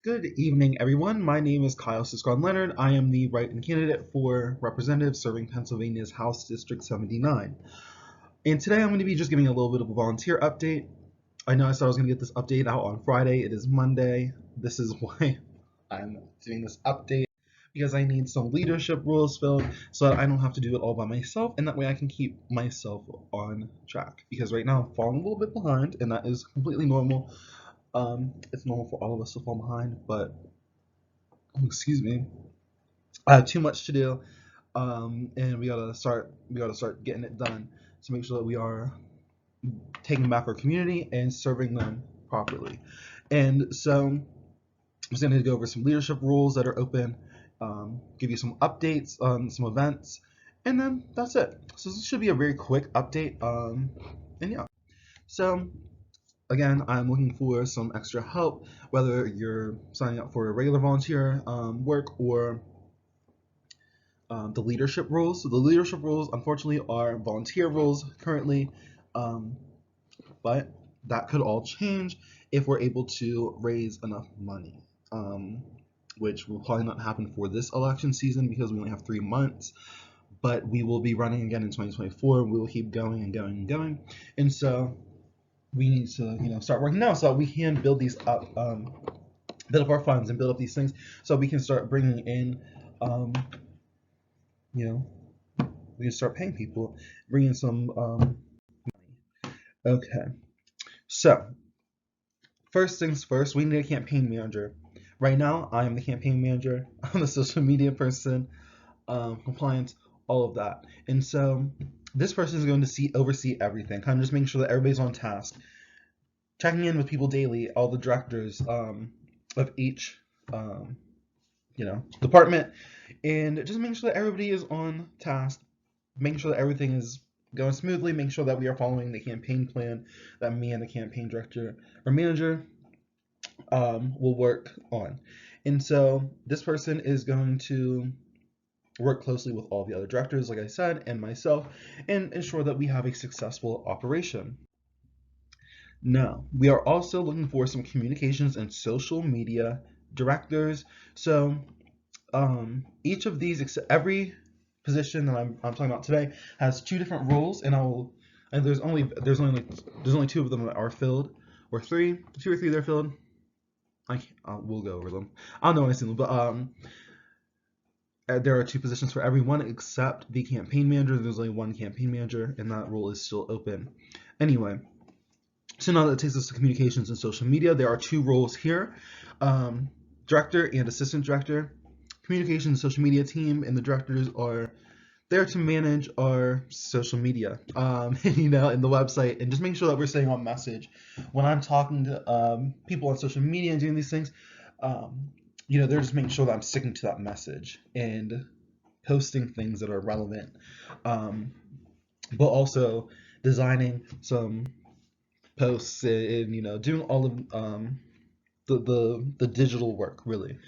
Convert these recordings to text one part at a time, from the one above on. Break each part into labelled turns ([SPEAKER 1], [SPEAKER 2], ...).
[SPEAKER 1] Good evening, everyone. My name is Kyle Siskron-Leonard. I am the write-in candidate for representative serving Pennsylvania's House District 79. And today I'm going to be just giving a little bit of a volunteer update. I know I said I was going to get this update out on Friday. It is Monday. This is why I'm doing this update, because I need some leadership roles filled so that I don't have to do it all by myself, and that way I can keep myself on track. Because right now I'm falling a little bit behind, and that is completely normal. It's normal for all of us to fall behind, but excuse me, I have too much to do, and we gotta start getting it done to make sure that we are taking back our community and serving them properly. And so I'm just going to go over some leadership roles that are open, give you some updates on some events, and then that's it. So this should be a very quick update. And yeah, so again, I'm looking for some extra help, whether you're signing up for a regular volunteer work or the leadership roles. So the leadership roles, unfortunately, are volunteer roles currently, um, but that could all change if we're able to raise enough money, which will probably not happen for this election season because we only have 3 months. But we will be running again in 2024. We will keep going and going and going, and so we need to, start working now so that we can build these up, build up our funds and build up these things, so we can start bringing in, you know, we can start paying people, bringing some money. Okay, so first things first, we need a campaign manager. Right now, I am the campaign manager. I'm the social media person, compliance, all of that. And so this person is going to oversee everything, kind of just making sure that everybody's on task, checking in with people daily, all the directors of each department, and just making sure that everybody is on task, making sure that everything is going smoothly, making sure that we are following the campaign plan that me and the campaign director or manager will work on. And so this person is going to work closely with all the other directors, like I said, and myself, and ensure that we have a successful operation. Now, we are also looking for some communications and social media directors. So each of these, every position that I'm talking about today, has two different roles, and there's only two of them that are filled, or two or three that are filled. We'll go over them. I don't know when I see them, but there are two positions for everyone except the campaign manager. There's only one campaign manager, and that role is still open. Anyway, so now that takes us to communications and social media. There are two roles here, director and assistant director. Communications and social media team, and the directors are there to manage our social media, and the website, and just making sure that we're staying on message. When I'm talking to people on social media and doing these things, they're just making sure that I'm sticking to that message and posting things that are relevant, but also designing some posts and doing all of the digital work, really.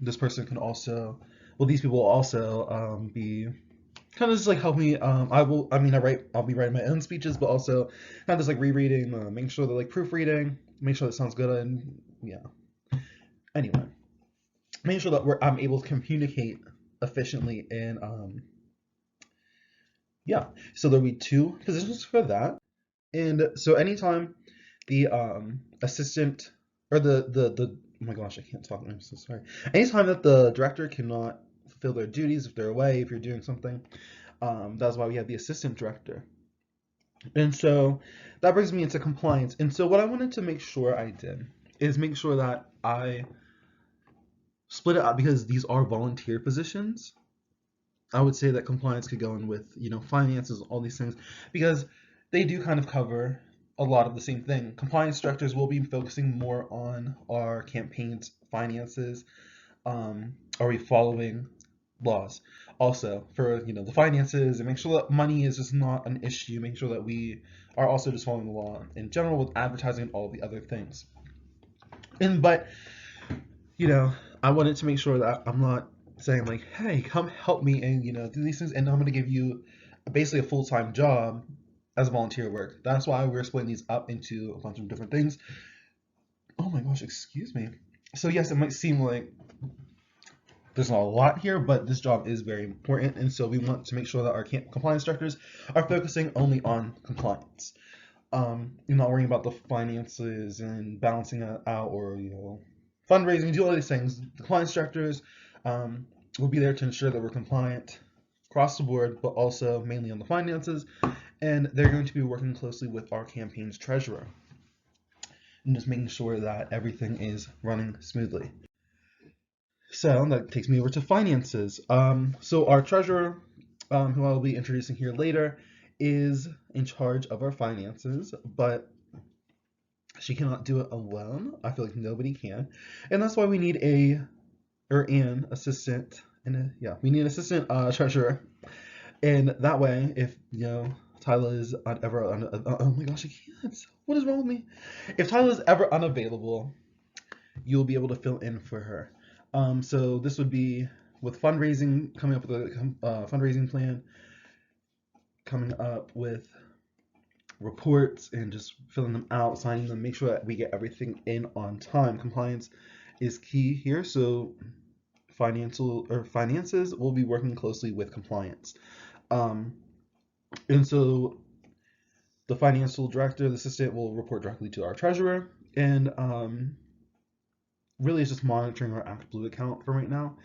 [SPEAKER 1] This person can also, well, these people will also be kind of just like help me. I'll be writing my own speeches, but also kind of just like rereading, making sure that like proofreading, make sure that sounds good, and yeah. Anyway, making sure that I'm able to communicate efficiently, and yeah. So there'll be two positions for that, and so anytime the assistant or the oh my gosh, I can't talk. I'm so sorry. Anytime that the director cannot fulfill their duties, if they're away, if you're doing something, that's why we have the assistant director. And so that brings me into compliance. And so what I wanted to make sure I did is make sure that I split it up, because these are volunteer positions. I would say that compliance could go in with, finances, all these things, because they do kind of cover a lot of the same thing. Compliance directors will be focusing more on our campaign's finances. Are we following laws? Also, for the finances, and make sure that money is just not an issue. Make sure that we are also just following the law in general with advertising and all the other things. But I wanted to make sure that I'm not saying like, hey, come help me and do these things, and I'm going to give you basically a full-time job as volunteer work. That's why we're splitting these up into a bunch of different things. Oh my gosh, excuse me. So yes, it might seem like there's not a lot here, but this job is very important, and so we want to make sure that our compliance directors are focusing only on compliance. You're not worrying about the finances and balancing it out, or fundraising, do all these things. The compliance directors will be there to ensure that we're compliant across the board, but also mainly on the finances, and they're going to be working closely with our campaign's treasurer and just making sure that everything is running smoothly. So that takes me over to finances. So our treasurer, who I'll be introducing here later, is in charge of our finances, but she cannot do it alone. I feel like nobody can, and that's why we need an assistant, we need an assistant treasurer, and that way, if Tyla is oh my gosh, I can't. What is wrong with me? If Tyla is ever unavailable, you'll be able to fill in for her. So this would be with fundraising, coming up with a fundraising plan, coming up with reports and just filling them out, signing them, make sure that we get everything in on time. Compliance is key here, so finances will be working closely with compliance. And so the financial director, the assistant, will report directly to our treasurer, and really it's just monitoring our Act Blue account for right now.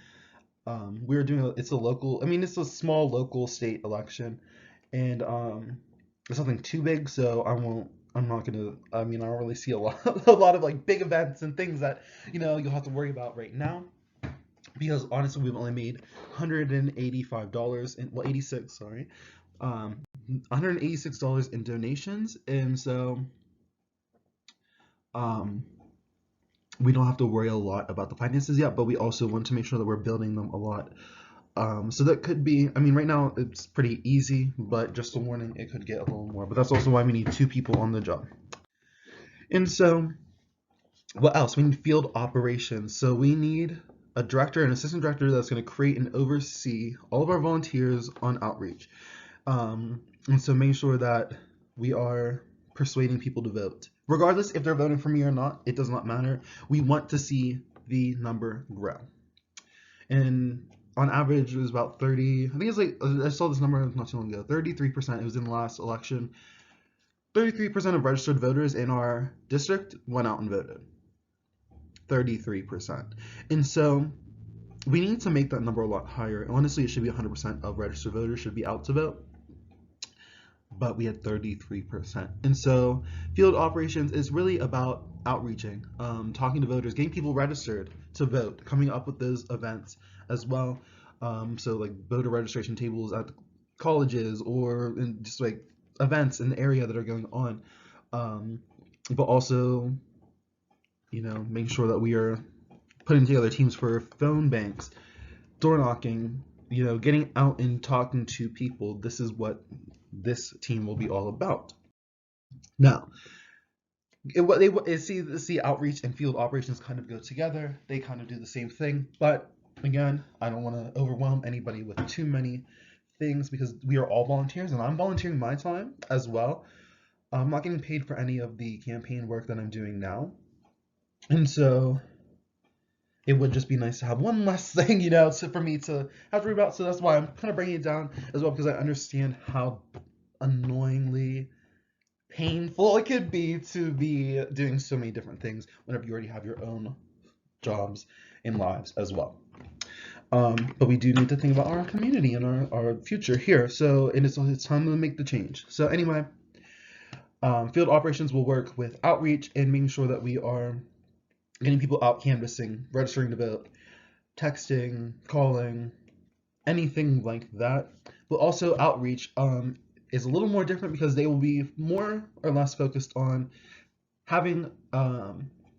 [SPEAKER 1] We're doing it's a small local state election, and it's nothing too big, so I don't really see a lot of like big events and things that you'll have to worry about right now, because honestly we've only made $185 and well 86 sorry $186 in donations, and so we don't have to worry a lot about the finances yet, but we also want to make sure that we're building them a lot. So that could be, right now it's pretty easy, but just a warning, it could get a little more. But that's also why we need 2 people on the job. And so, what else? We need field operations. So we need a director and assistant director that's going to create and oversee all of our volunteers on outreach. And so make sure that we are persuading people to vote. Regardless if they're voting for me or not, it does not matter. We want to see the number grow. And on average, it was about 30. I think it's like, I saw this number not too long ago, 33%. It was in the last election. 33% of registered voters in our district went out and voted. 33%. And so we need to make that number a lot higher. Honestly, it should be 100% of registered voters should be out to vote, but we had 33%. And so field operations is really about outreaching, talking to voters, getting people registered to vote, coming up with those events as well. So like voter registration tables at colleges, or just like events in the area that are going on, but also making sure that we are putting together teams for phone banks, door knocking, getting out and talking to people. This is what this team will be all about. Now, see outreach and field operations kind of go together. They kind of do the same thing, but again, I don't want to overwhelm anybody with too many things, because we are all volunteers, and I'm volunteering my time as well. I'm not getting paid for any of the campaign work that I'm doing now, and so it would just be nice to have one less thing, for me to have to worry about. So that's why I'm kind of bringing it down as well, because I understand how annoyingly painful it could be to be doing so many different things whenever you already have your own jobs and lives as well. But we do need to think about our community and our future here. So it's time to make the change. So anyway, field operations will work with outreach and making sure that we are getting people out canvassing, registering to vote, texting, calling, anything like that. But also outreach is a little more different, because they will be more or less focused on having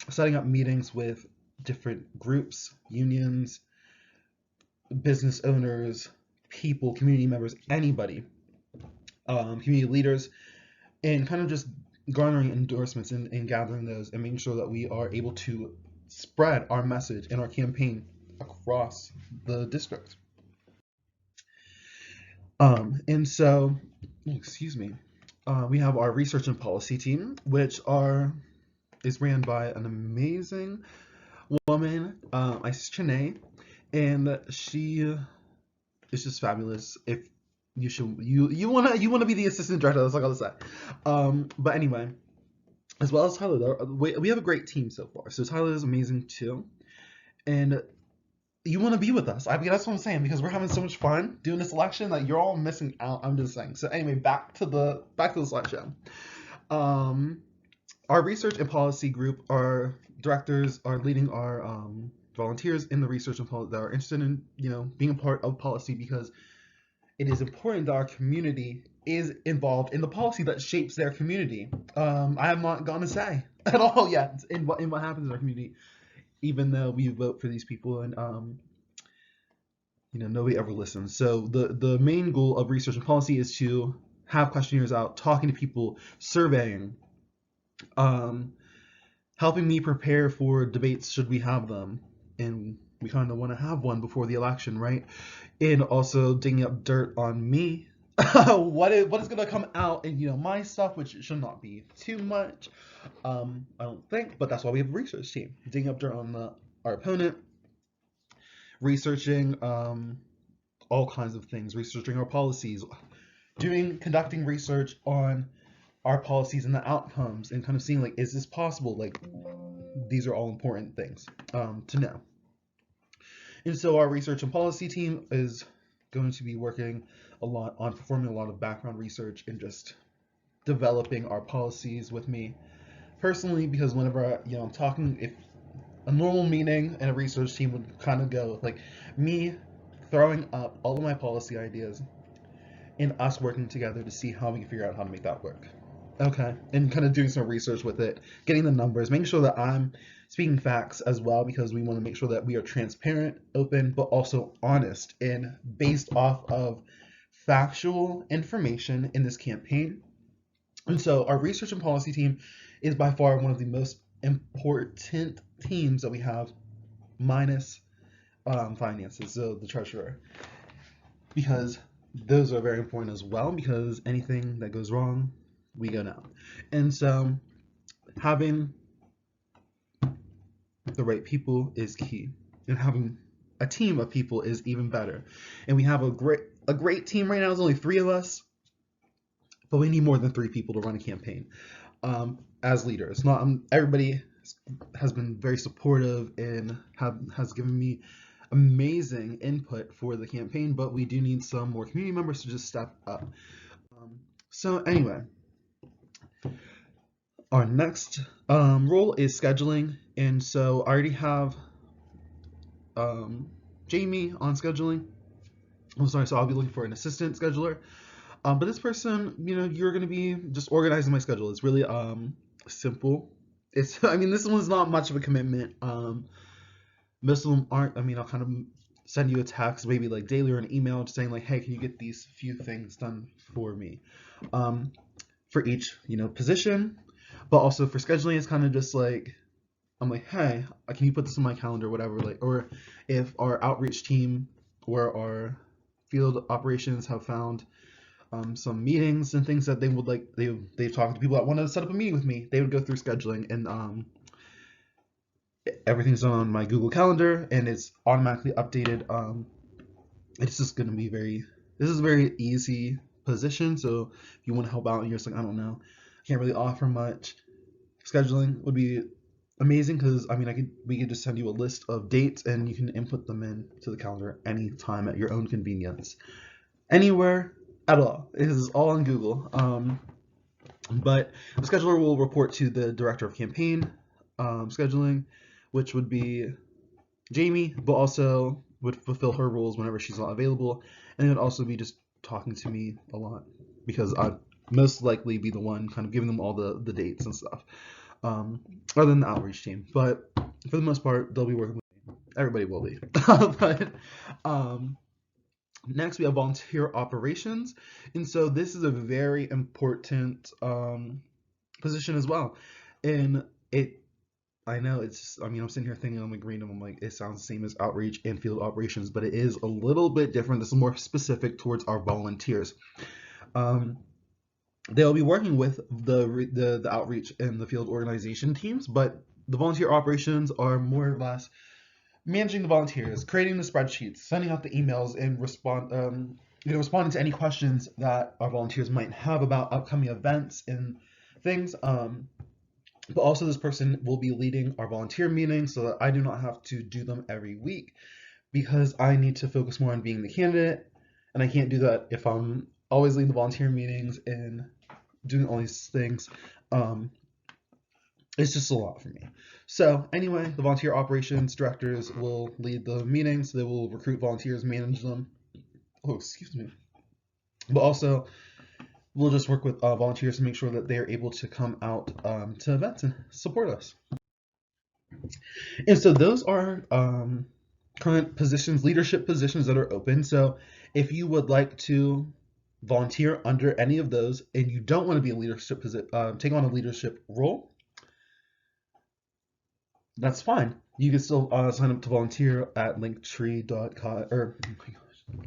[SPEAKER 1] setting up meetings with different groups, unions, business owners, people, community members, anybody, community leaders, and kind of just garnering endorsements and gathering those and making sure that we are able to spread our message and our campaign across the district. And so, excuse me, we have our research and policy team, which is ran by an amazing woman, Chanae, and she is just fabulous. If you wanna be the assistant director, that's all I'll say. But anyway, as well as Tyler, though, we have a great team so far. So Tyler is amazing too, and you want to be with us. I mean, that's what I'm saying, because we're having so much fun doing this election. Like, you're all missing out. I'm just saying. So anyway, back to the slideshow. Our research and policy group, our directors are leading our volunteers in the research and policy that are interested in being a part of policy, because it is important that our community is involved in the policy that shapes their community. I have not gone to say at all yet in what happens in our community, even though we vote for these people, and nobody ever listens. So the main goal of research and policy is to have questionnaires out, talking to people, surveying, helping me prepare for debates should we have them, and we kind of want to have one before the election, right? And also digging up dirt on me, what is going to come out, and my stuff, which should not be too much, I don't think, but that's why we have a research team, digging up dirt on our opponent, researching all kinds of things, researching our policies, conducting research on our policies and the outcomes, and kind of seeing, like, is this possible? Like, these are all important things to know. And so our research and policy team is going to be working a lot on performing a lot of background research and just developing our policies with me personally, because whenever I'm talking, if a normal meeting and a research team would kind of go with, like, me throwing up all of my policy ideas and us working together to see how we can figure out how to make that work. Okay, and kind of doing some research with it, getting the numbers, making sure that I'm speaking facts as well, because we want to make sure that we are transparent, open, but also honest and based off of factual information in this campaign. And so our research and policy team is by far one of the most important teams that we have, minus finances, so the treasurer, because those are very important as well, because anything that goes wrong, we go down. And so having the right people is key, and having a team of people is even better. And we have a great team right now. There's only 3 of us, but we need more than 3 people to run a campaign as leaders. Not everybody has been very supportive and has given me amazing input for the campaign, but we do need some more community members to just step up. So anyway, our next role is scheduling, and so I already have Jamie on scheduling. I'm sorry, so I'll be looking for an assistant scheduler. But this person, you're going to be just organizing my schedule. It's really simple. This one's not much of a commitment. Most of them aren't. I'll kind of send you a text, maybe like daily, or an email, just saying, like, hey, can you get these few things done for me? For each, position. But also for scheduling, it's kind of just like, I'm like, hey, can you put this on my calendar, whatever, like, or if our outreach team or our field operations have found some meetings and things that they would like, they've talked to people that want to set up a meeting with me, they would go through scheduling, and everything's on my Google Calendar, and it's automatically updated. It's just going to be this is a very easy position, so if you want to help out and you're just like, I don't know, I can't really offer much, scheduling would be amazing, because we could just send you a list of dates and you can input them in to the calendar anytime at your own convenience, anywhere at all. It is all on Google. But the scheduler will report to the director of campaign scheduling, which would be Jamie, but also would fulfill her roles whenever she's not available, and it would also be just talking to me a lot, because I'd most likely be the one kind of giving them all the dates and stuff, other than the outreach team. But for the most part, they'll be working with me. Everybody will be. But next, we have volunteer operations, and so this is a very important position as well. And I know it's, I'm sitting here thinking, I'm like reading them, I'm like, it sounds the same as outreach and field operations, but it is a little bit different. This is more specific towards our volunteers. They'll be working with the outreach and the field organization teams, but the volunteer operations are more or less managing the volunteers, creating the spreadsheets, sending out the emails, and responding to any questions that our volunteers might have about upcoming events and things. But also, this person will be leading our volunteer meetings so that I do not have to do them every week because I need to focus more on being the candidate, and I can't do that if I'm always leading the volunteer meetings and doing all these things. It's just a lot for me. So anyway, the volunteer operations directors will lead the meetings. They will recruit volunteers, manage them. Oh, excuse me. But also, we'll just work with volunteers to make sure that they are able to come out to events and support us. And so those are current positions, leadership positions that are open. So if you would like to volunteer under any of those and you don't want to be a leadership take on a leadership role, that's fine. You can still sign up to volunteer at linktree.com or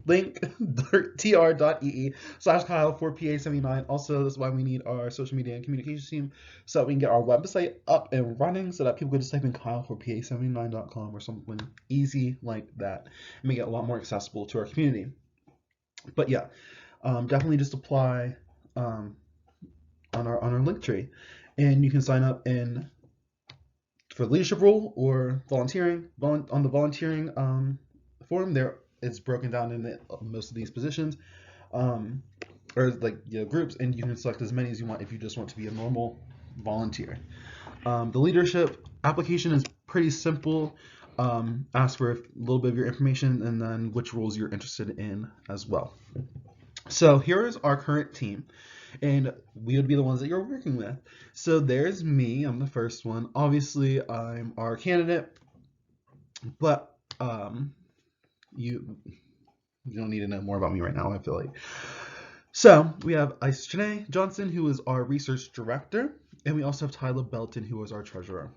[SPEAKER 1] linktr.ee/Kyle4PA79. Also, that's why we need our social media and communications team so that we can get our website up and running so that people can just type in Kyle4PA79.com or something easy like that and make it a lot more accessible to our community. But yeah, definitely just apply on our Linktree, and you can sign up for leadership role or volunteering. On the volunteering form, there it's broken down into most of these positions, or groups, and you can select as many as you want if you just want to be a normal volunteer. The leadership application is pretty simple. Ask for a little bit of your information and then which roles you're interested in as well. So here is our current team, and we would be the ones that you're working with. So there's me, I'm the first one. Obviously, I'm our candidate, but you don't need to know more about me right now, I feel like. So we have Janae Johnson, who is our research director, and we also have Tyler Belton, who is our treasurer.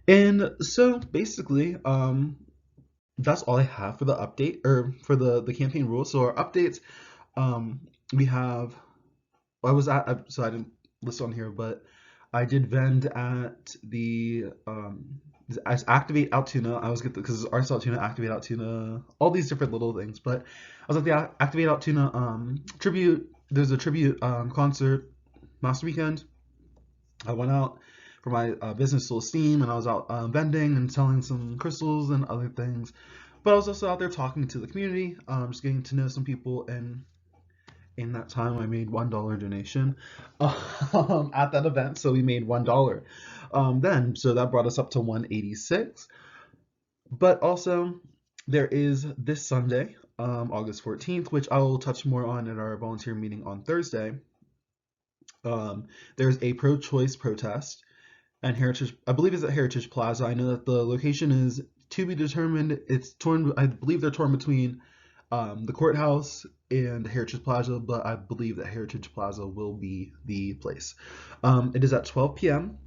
[SPEAKER 1] And so basically, that's all I have for the update, or for the campaign rules. So our updates, we have, so I didn't list on here, but I did vend at the Activate Altoona. I always get because Arts Altoona, Activate Altoona, all these different little things. But I was at the Activate Altoona tribute. There's a tribute concert last weekend. I went out for my business Soul Steam, and I was out vending and selling some crystals and other things. But I was also out there talking to the community, just getting to know some people, and in that time I made $1 donation at that event, so we made $1 then, so that brought us up to 186. But also there is this Sunday, August 14th, which I will touch more on at our volunteer meeting on Thursday. There's a pro-choice protest and Heritage, I believe it's at Heritage Plaza. I know that the location is to be determined. It's torn, I believe they're torn between the courthouse and Heritage Plaza, but I believe that Heritage Plaza will be the place. It is at 12 p.m.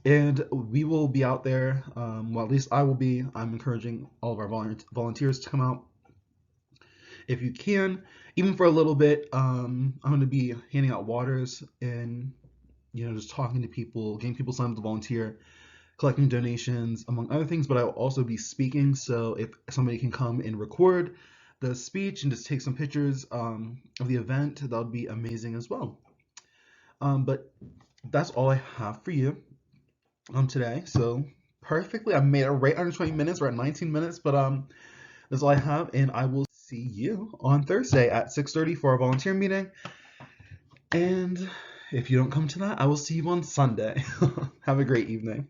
[SPEAKER 1] and we will be out there. Well, at least I will be. I'm encouraging all of our volunteers to come out if you can, even for a little bit. I'm going to be handing out waters and just talking to people, getting people signed up to volunteer, collecting donations, among other things. But I will also be speaking, so if somebody can come and record the speech and just take some pictures of the event, that would be amazing as well. But that's all I have for you today. So perfectly, I made it right under 20 minutes. We're at 19 minutes, but that's all I have, and I will see you on Thursday at 6:30 for our volunteer meeting. And if you don't come to that, I will see you on Sunday. Have a great evening.